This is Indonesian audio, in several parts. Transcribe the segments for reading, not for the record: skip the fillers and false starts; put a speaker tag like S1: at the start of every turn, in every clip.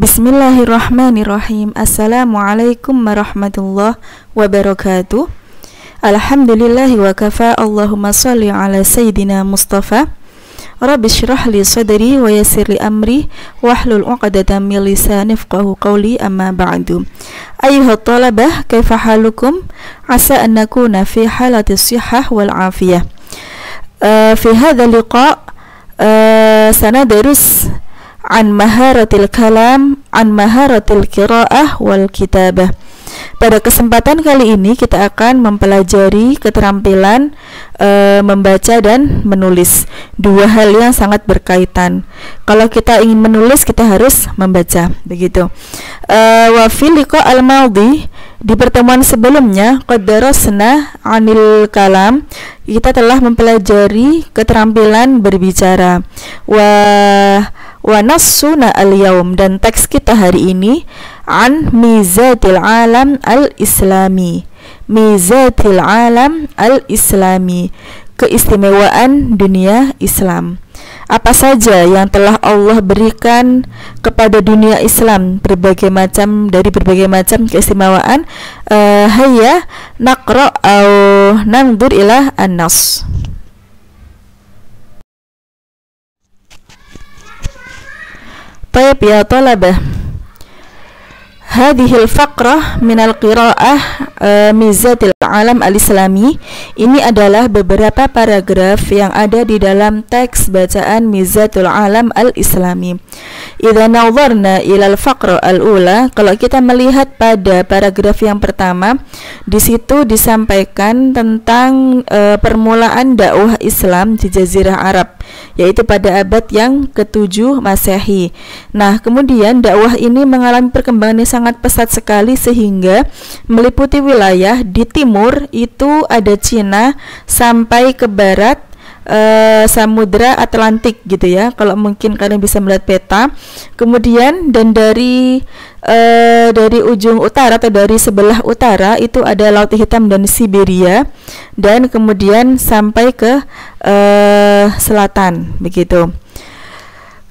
S1: Bismillahirrahmanirrahim. Assalamualaikum warahmatullahi wabarakatuh. Alhamdulillahi wa kafa. Allahumma salli ala Sayyidina Mustafa. Rabbi syrah li sadri wa yassir li amri wahlul 'uqdatam min lisani yafqahu qawli, amma ba'du. Ayyuhat talabah, kaifa halukum? Asa an nakuna fi halati sihhah wal afiyah. Fi hadha liqa sanadrus an maharatil kalam, an maharatil qiraah wal kitabah. Pada kesempatan kali ini kita akan mempelajari keterampilan membaca dan menulis. Dua hal yang sangat berkaitan. Kalau kita ingin menulis, kita harus membaca, begitu. Wa fil liqa al-madhi, di pertemuan sebelumnya, qad darasna 'anil kalam, kita telah mempelajari keterampilan berbicara. Wa nassuna al-yaum, dan teks kita hari ini an mizatil alam al-islami. Mizatil alam al-islami, keistimewaan dunia Islam. Apa saja yang telah Allah berikan kepada dunia Islam, dari berbagai macam keistimewaan. Hayya naqra au nanzur ila an-nas. Tayyib ya talabah, hadhil faqrah minal qiraah mizatil alam al-islami. Ini adalah beberapa paragraf yang ada di dalam teks bacaan mizatul alam al-islami. Idza nadharna ilal faqra al-ula, kalau kita melihat pada paragraf yang pertama, di situ disampaikan tentang permulaan dakwah Islam di Jazirah Arab, yaitu pada abad yang ke-7 Masehi. Nah, kemudian dakwah ini mengalami perkembangan yang sangat pesat sekali, sehingga meliputi wilayah di timur itu ada Cina sampai ke barat Samudra Atlantik, gitu ya, kalau mungkin kalian bisa melihat peta. Kemudian dan dari ujung utara atau dari sebelah utara itu ada Laut Hitam dan Siberia, dan kemudian sampai ke selatan, begitu.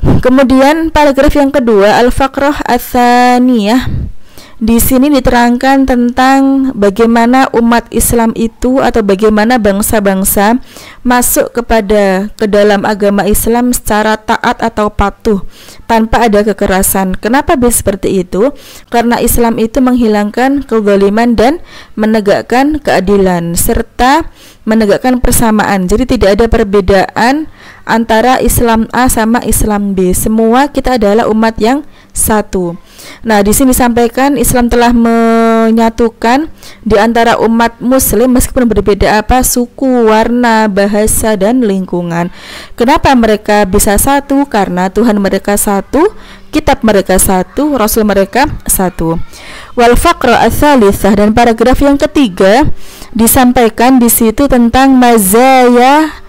S1: Kemudian paragraf yang kedua, al-faqrah ats-tsaniyah. Di sini diterangkan tentang bagaimana umat Islam itu atau bagaimana bangsa-bangsa masuk ke dalam agama Islam secara taat atau patuh tanpa ada kekerasan. Kenapa bisa seperti itu? Karena Islam itu menghilangkan kezaliman dan menegakkan keadilan serta menegakkan persamaan. Jadi tidak ada perbedaan antara Islam A sama Islam B. Semua kita adalah umat yang satu. Nah, di sini disampaikan Islam telah menyatukan di antara umat muslim meskipun berbeda suku, warna, bahasa, dan lingkungan. Kenapa mereka bisa satu? Karena Tuhan mereka satu, kitab mereka satu, Rasul mereka satu. Wal faqra ats-tsalitsah, dan paragraf yang ketiga disampaikan di situ tentang mazaya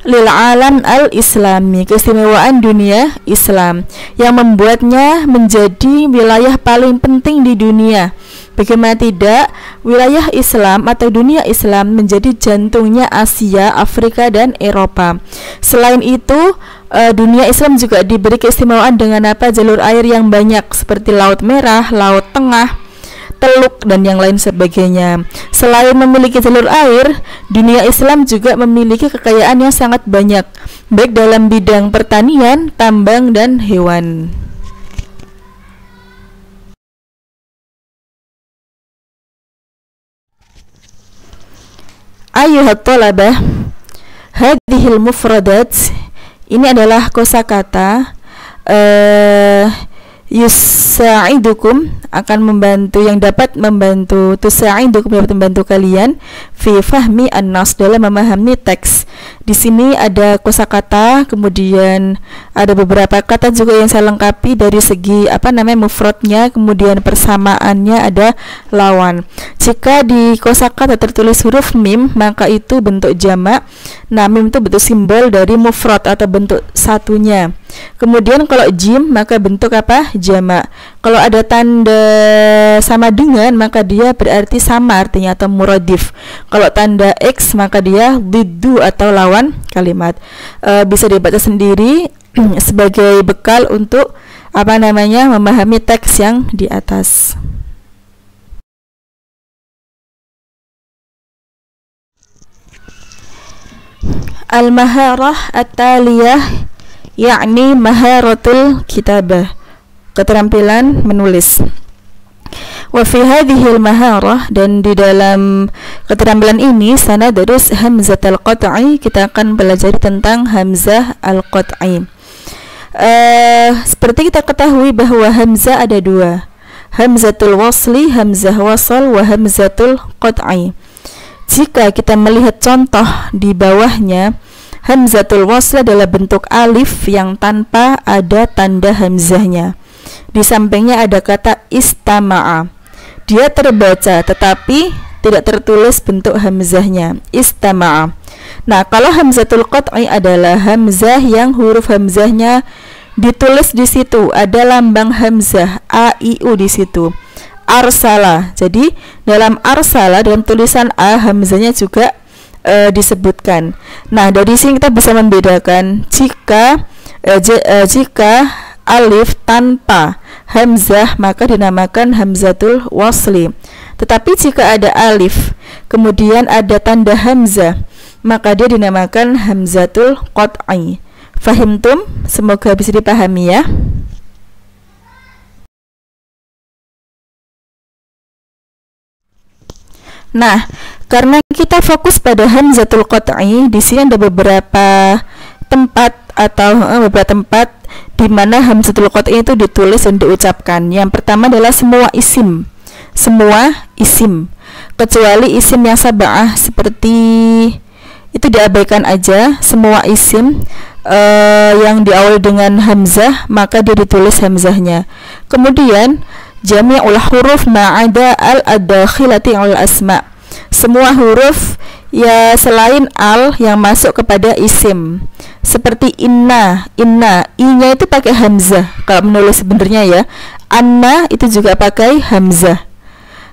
S1: lil alam al-islami, keistimewaan dunia Islam yang membuatnya menjadi wilayah paling penting di dunia. Bagaimana tidak, wilayah Islam atau dunia Islam menjadi jantungnya Asia, Afrika, dan Eropa. Selain itu, dunia Islam juga diberi keistimewaan dengan jalur air yang banyak seperti Laut Merah, Laut Tengah, Teluk, dan yang lain sebagainya. Selain memiliki jalur air, dunia Islam juga memiliki kekayaan yang sangat banyak, baik dalam bidang pertanian, tambang, dan hewan. Ayyuhat talabah, hadhil mufradat, ini adalah kosakata yusa'idukum, akan membantu, yang dapat membantu, tusa'idukum, dapat membantu kalian fi fahmi an-nas, dalam memahami teks. Di sini ada kosakata, kemudian ada beberapa kata juga yang saya lengkapi dari segi mufradnya, kemudian persamaannya ada lawan. Jika di kosakata tertulis huruf mim, maka itu bentuk jamak. Nah, mim itu bentuk simbol dari mufrad atau bentuk satunya. Kemudian kalau jim, maka bentuk jamak. Kalau ada tanda sama dengan, maka dia berarti sama artinya atau muradif. Kalau tanda X, maka dia diddu atau lawan kalimat. Bisa dibaca sendiri sebagai bekal untuk memahami teks yang di atas. Al-maharah at-taliyah yakni maharatul kitabah, keterampilan menulis. Wa fi hadhihi al-maharah, dan di dalam keterampilan ini sanadrus hamzatul qat'i, kita akan belajar tentang hamzah al-qat'i. Seperti kita ketahui bahwa hamzah ada dua, hamzatul wasli, hamzah wasal, wa hamzatul qat'i. Jika kita melihat contoh di bawahnya, hamzatul wasl adalah bentuk alif yang tanpa ada tanda hamzahnya. Di sampingnya ada kata istama'a. Dia terbaca tetapi tidak tertulis bentuk hamzahnya, istama'a. Nah, kalau hamzatul qat'i adalah hamzah yang huruf hamzahnya ditulis di situ, ada lambang hamzah a i u di situ. Arsala. Jadi dalam arsala, dalam tulisan a, hamzahnya juga disebutkan. Nah, dari sini kita bisa membedakan jika alif tanpa hamzah maka dinamakan hamzatul wasli. Tetapi jika ada alif kemudian ada tanda hamzah maka dia dinamakan hamzatul qat'i. Fahimtum? Semoga bisa dipahami ya. Nah, karena kita fokus pada hamzatul qat'i, di sini ada beberapa tempat di mana hamzatul qat'i itu ditulis dan diucapkan. Yang pertama adalah semua isim, kecuali isim yang sab'ah seperti itu diabaikan aja. Semua isim yang diawali dengan hamzah maka dia ditulis hamzahnya. Kemudian jami'ul huruf ma'ada al-dakhilati al-asma', semua huruf ya selain al yang masuk kepada isim. Seperti inna, i-nya itu pakai hamzah kalau menulis sebenarnya ya. Anna itu juga pakai hamzah.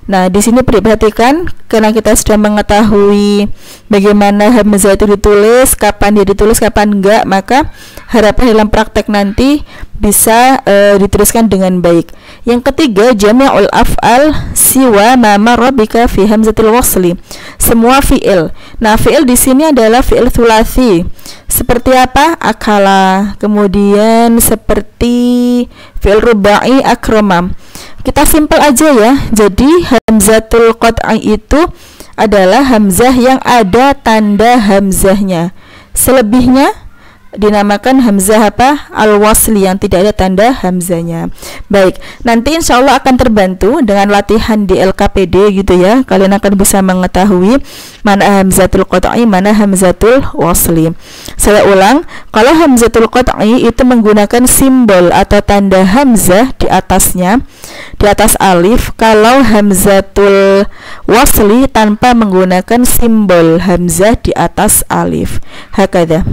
S1: Nah, di sini perhatikan, karena kita sudah mengetahui bagaimana hamzah itu ditulis, kapan dia ditulis, kapan enggak, maka harapan dalam praktek nanti bisa dituliskan dengan baik. Yang ketiga, jami'ul af'al siwa ma marra bika fi hamzatil wasli, semua fi'il. Nah, fi'il di sini adalah fi'il thulathi. Seperti apa? Akala. Kemudian seperti fi'il rubai, akrama. Kita simpel aja ya. Jadi hamzatul qat'i itu adalah hamzah yang ada tanda hamzahnya. Selebihnya dinamakan hamzah apa? Al-wasli, yang tidak ada tanda hamzahnya. Baik, nanti insya Allah akan terbantu dengan latihan di LKPD gitu ya. Kalian akan bisa mengetahui mana hamzatul qat'i, mana hamzatul wasli. Saya ulang, kalau hamzatul qat'i itu menggunakan simbol atau tanda hamzah di atasnya, di atas alif. Kalau hamzatul wasli tanpa menggunakan simbol hamzah di atas alif. Hakada.